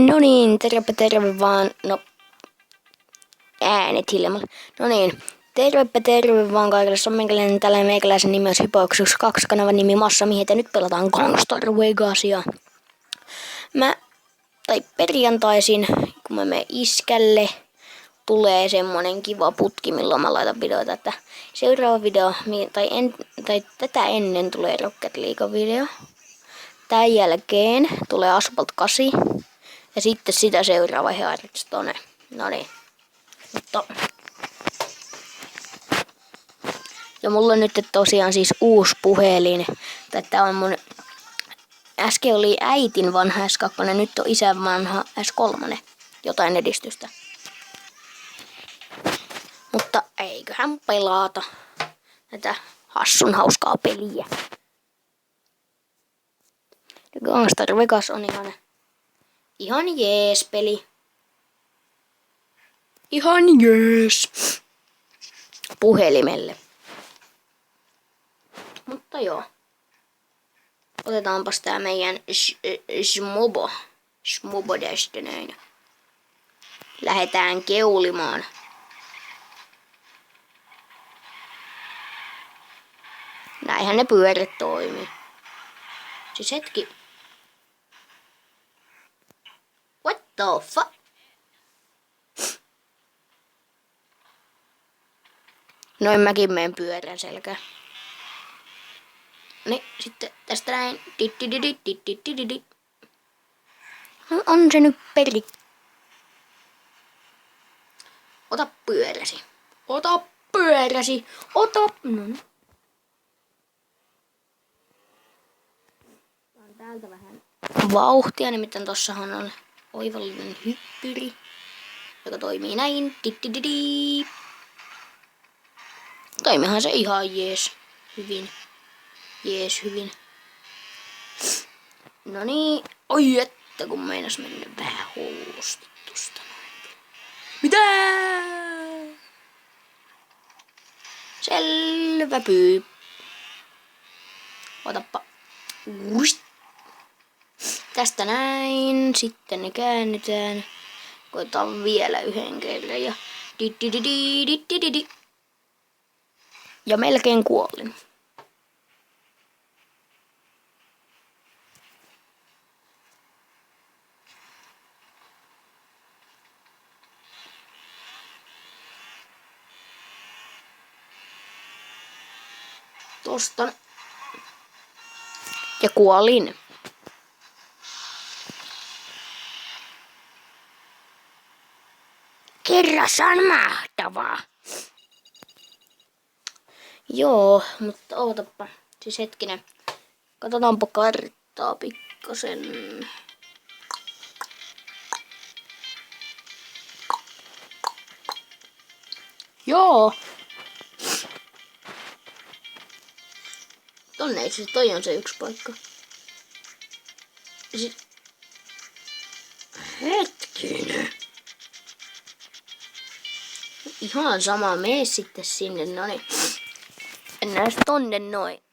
No niin, terve vaan. No, äänet hiljemmällä. No niin, terve vaan kaikille. Se on tällainen meikäläisen nimi on Hypoxus 2 kanavan nimi Massa Miehet ja nyt pelataan Gangstar Vegasia. Perjantaisin, kun mä menen iskälle, tulee semmonen kiva putki, milloin mä laitan videoita, että seuraava video, tai tätä ennen tulee Rocket League video. Tän jälkeen tulee Asphalt 8 ja sitten sitä seuraava Hearthstone. No niin. Mutta ja mulla on nyt tosiaan siis uusi puhelin. Tää on mun, äsken oli äitin vanha S2, nyt on isän vanha S3. Jotain edistystä. Mutta eiköhän pelata tätä hassun hauskaa peliä. Gangstar Vegas on ihan jees peli. Ihan jees. Puhelimelle. Mutta joo. Otetaanpas tää meidän Shmobo tästä näin. Lähetään keulimaan. Näinhän ne pyörät toimii. Siis hetki. What the fuck? Noin mäkin menen pyörän selkään. Niin, sitten tästä näin. On se nyt peri. Ota pyöräsi. Ota pyöräsi. Ota. No. On täältä vähän vauhtia, nimittäin tossahan on oivallinen hyppyri, joka toimii näin. Toimihan se ihan jees. Hyvin. Jees, hyvin. No niin. Oi että kun meinas mennä vähän hullusti tosta noin. Mitä? Selvä pyy. Otappa. Tästä näin. Sitten ne käännetään. Koitetaan vielä yhden kerran. Ja ja melkein kuolin. Tosta. Ja kuolin. Kerrassaan mahtavaa. Joo, mutta ootappa. Siis hetkinen. Katsotaanpa karttaa pikkasen. Joo. Tonne itse toi on se yksi paikka. Hetkinen. Ihan sama, mene sitten sinne, noniin. Mennään tonne noin.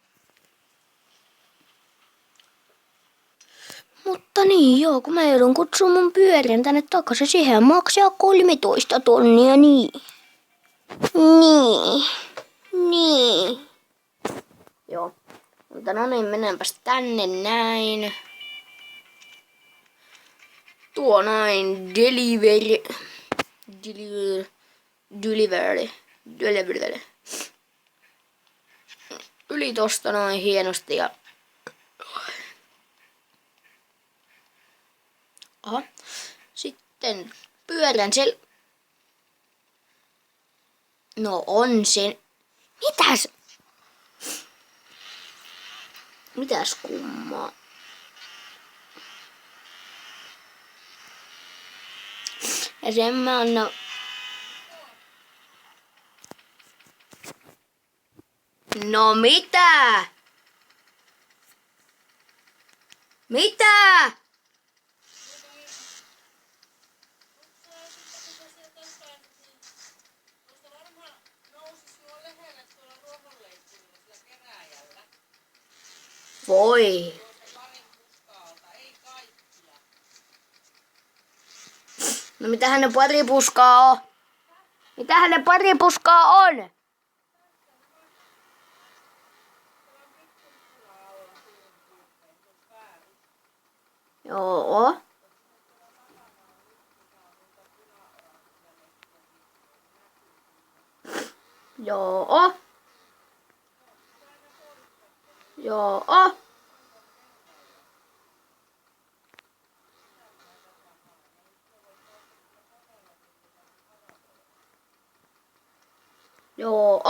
Mutta niin joo, kun mä joudun kutsumaan mun pyörän tänne takaisin, siihen maksaa 13 tonnia, niin. Niin. Joo. Mutta no niin, mennäänpäs tänne näin. Tuo näin, delivery. Yli tosta noin hienosti ja aha. Sitten pyörän no on sen. Mitäs kummaa? Ja sen mä annan. No mitä? Mitä? Voi. No mitähän ne pari puskaa on? Mitähän ne pari puskaa on? Joo. Joo. Joo. Joo.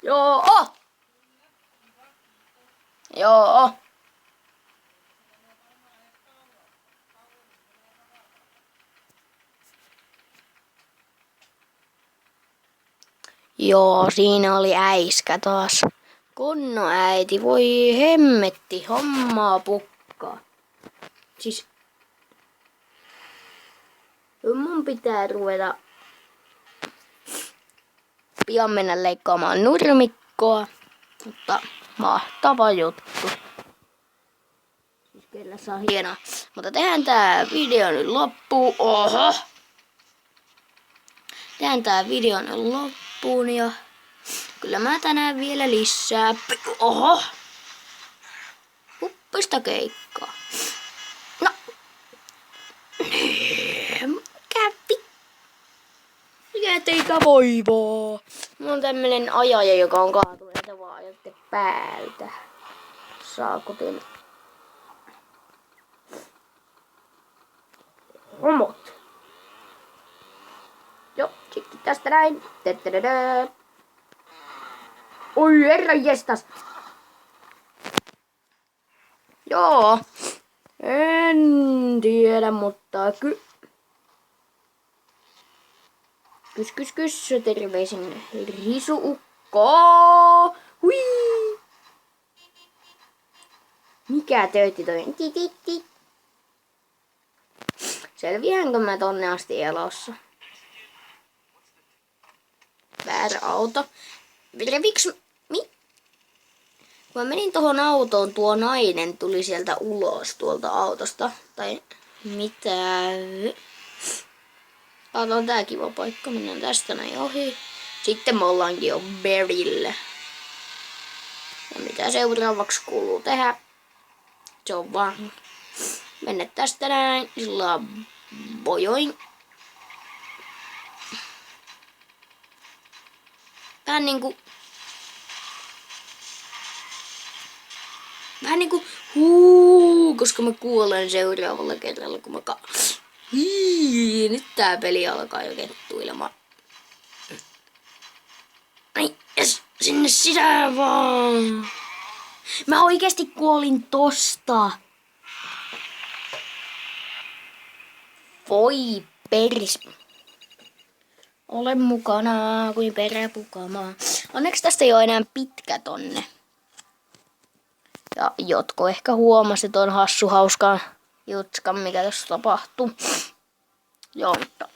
Joo. Joo. Joo, siinä oli äiskä taas. Kunno äiti, voi hemmetti, hommaa pukkaa. Siis mun pitää ruveta pian mennä leikkaamaan nurmikkoa, mutta mahtava juttu. Siis kyllä saa hienoa. Mutta tehdään tää video nyt loppuun. Oho! Tehdään tää video nyt loppuun ja kyllä mä tänään vielä lisää. Oho! Huppista keikkaa. No. Mikä teitä voivaa? Mulla on tämmönen ajaja, joka on kaatunut ja te vaan ajatte päältä. Saakutin. Homot. Joo, sitten tästä näin. Oi herranjestas. Joo. En tiedä, mutta Kys, terveisin Risuukko. Hui! Mikä töötti toi? Selviäänkö mä tonne asti elossa? Väärä auto. Kun mä menin tohon autoon, tuo nainen tuli sieltä ulos tuolta autosta. Tai mitä? On tää kiva paikka, mennään tästä näin ohi. Sitten me ollaankin jo Berillä. Ja mitä seuraavaksi kuuluu tehdä? Se on vaan mennä tästä näin, sillä bojoin. Vähän niinku koska mä kuolen seuraavalla kerralla, kun mä nyt tää peli alkaa jo kettuilemaan. Ai, yes, sinne sisään vaan. Mä oikeesti kuolin tosta. Voi peris. Ole mukana kuin peräpukamaa. Onneksi tästä ei oo enää pitkä tonne. Ja jotko ehkä huomasi ton hauskan jutskan, mikä tässä tapahtuu. Joo, mutta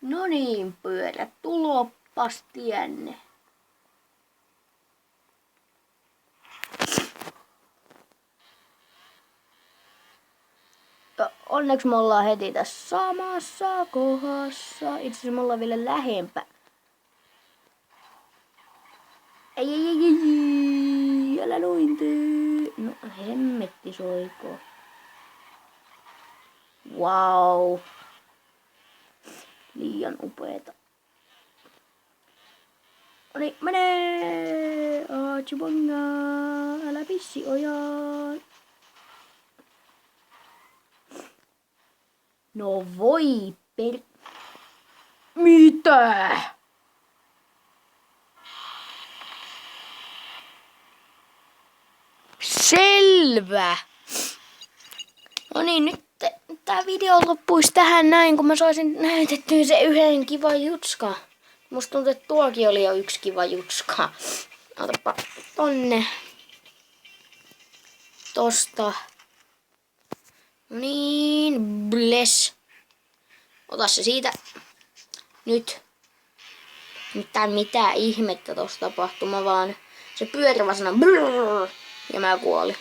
no niin, pyörä, tuloppas tienne. Ja onneksi me ollaan heti tässä samassa kohdassa. Itse asiassa me ollaan vielä lähempää. Ei, älä noin tee. No hemmetti soiko. Wow. Liian upeeta. Noniin, menee. Chibonga. Älä pissi ojaan. No voi Mitä? Selvä. No niin, nyt tää video loppuisi tähän näin, kun mä saisin näytettyä se yhden kiva jutska. Musta tuntuu, että tuokin oli jo yksi kiva jutska. Otapa tonne. Tosta. No niin, bless. Ota se siitä. Nyt. Mitä ihmettä tossa tapahtui, mä vaan se pyörävä sana brrrr, ja mä kuolin.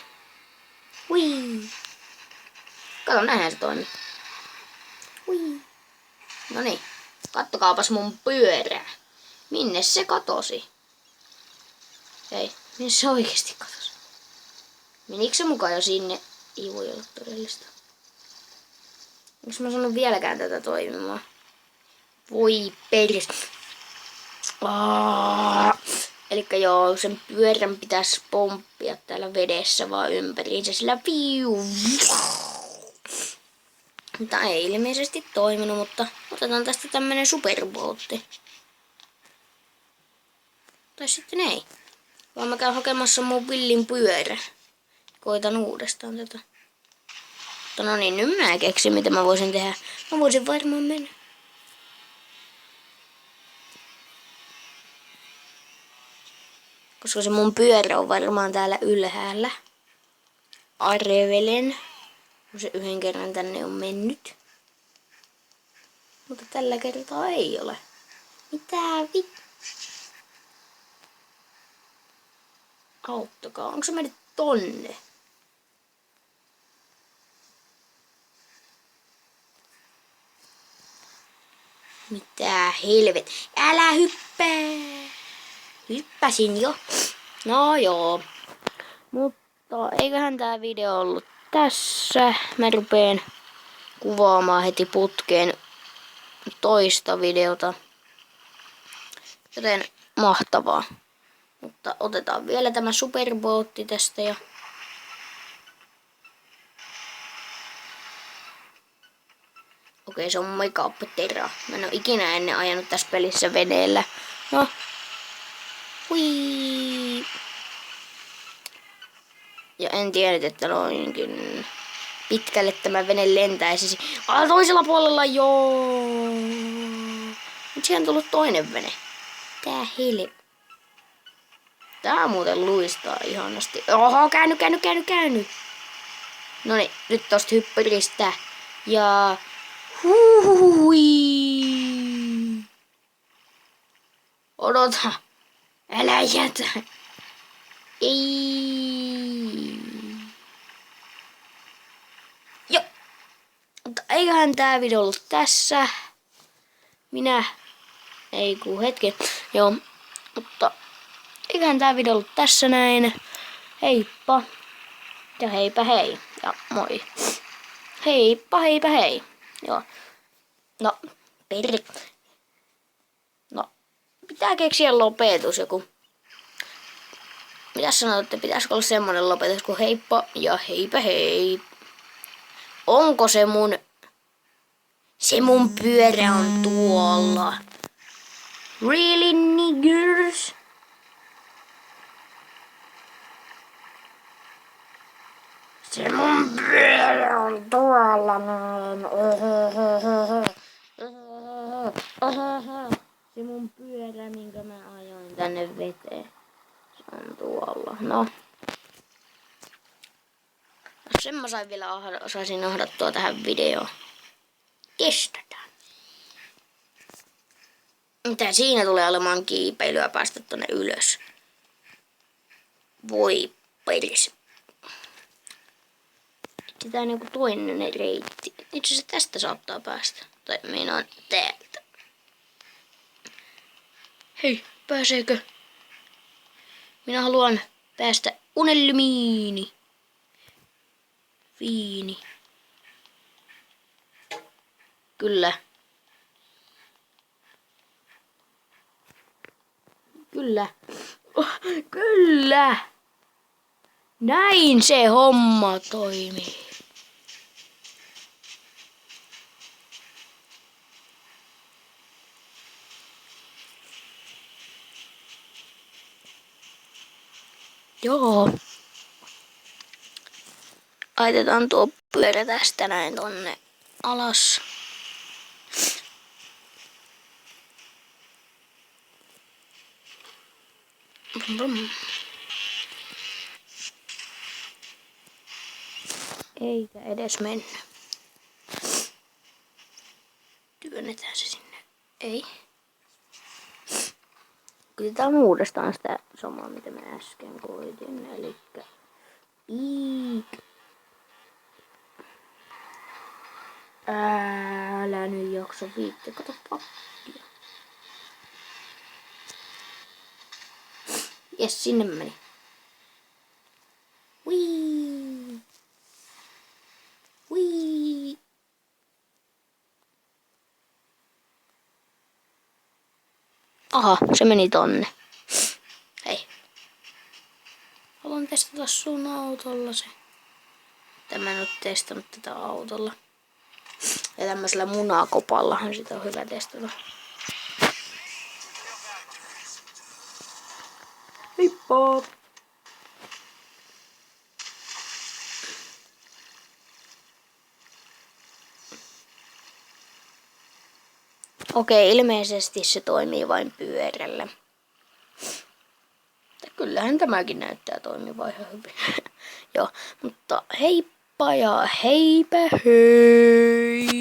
Hui. Kato, näinhän se toimii. Hui. Noniin, kattokaapas mun pyörää. Minne se katosi? Ei, minne se oikeesti katosi? Menikö se mukaan jo sinne? Ei voi olla todellista. Onks mä sanonut vieläkään tätä toimimaan? Voi peris. Elikkä joo, sen pyörän pitäisi pomppia täällä vedessä vaan ympäriinsä sillä viu. Mutta ei ilmeisesti toiminut, mutta otetaan tästä tämmönen superbootti. Tai sitten ei. Vaan mä käyn hakemassa mun villin pyörä. Koitan uudestaan tätä. Mutta no niin, nyt mä keksin mitä mä voisin tehdä. Mä voisin varmaan mennä. Koska se mun pyörä on varmaan täällä ylhäällä. Arvelen. Kun se yhden kerran tänne on mennyt. Mutta tällä kertaa ei ole. Mitä auttakaa, onko se mennyt tonne? Mitä helvet? Älä hyppää! Hyppäsin jo. No joo. Mutta eiköhän tää video ollut tässä. Mä rupeen kuvaamaan heti putkeen toista videota. Joten mahtavaa. Mutta otetaan vielä tämä superbootti tästä ja okei, se on mega-terä. Mä en oo ikinä ennen ajanut tässä pelissä veneellä. No. Hui. Ja en tiennyt, että noinkin pitkälle tämä vene lentäisi. Toisella puolella joo. Nyt siihen on tullut toinen vene. Tää heli. Tää muuten luistaa ihanasti. Oho, käynyt. Noniin, nyt tosta hyppyristä. Ja hui. Odota. Älä jätä. Ei. Jo. Mutta eiköhän tää video ollut tässä. Ei kun hetken. Joo. Mutta eiköhän tää video ollut tässä näin. Heippa. Ja heipä hei. Ja moi. Heippa hei. Joo. No, No, pitää keksiä lopetus joku. Mitäs sanotte, pitäisikö olla semmonen lopetus kuin heippa ja heipä hei. Onko se mun pyörä on tuolla. Really niggers? Se mun pyörä on tuolla noin. Se mun pyörä, minkä mä ajoin tänne veteen. Se on tuolla. No. Sen mä sain vielä osaisin ohdattua tähän videoon. Testataan. Mitä siinä tulee olemaan kiipeilyä päästä tonne ylös? Voi peris. Tää on joku toinen reitti. Itse asiassa tästä saattaa päästä. Tai meinaan täältä. Hei, pääseekö? Minä haluan päästä unelmiini. Viini. Kyllä. Kyllä. Näin se homma toimii. Joo. Laitetaan tuo pyörä tästä näin tonne alas. Eikä edes mennyt. Työnnetään se sinne. Ei. Kysytään uudestaan sitä samaa, mitä mä äsken koitin. Elikkä se viitte, kato pakkia. Jes, sinne meni. Wii. Wii. Aha, se meni tonne. Hei. Haluan testata sun autolla se. Mä en oo testannut tätä autolla. Ja tämmöisellä munakopallahan sitä on hyvä testata. Heippa! Okei, ilmeisesti se toimii vain pyörällä. Kyllähän tämäkin näyttää toimivan ihan hyvin. Joo, mutta heippa ja heipä hei!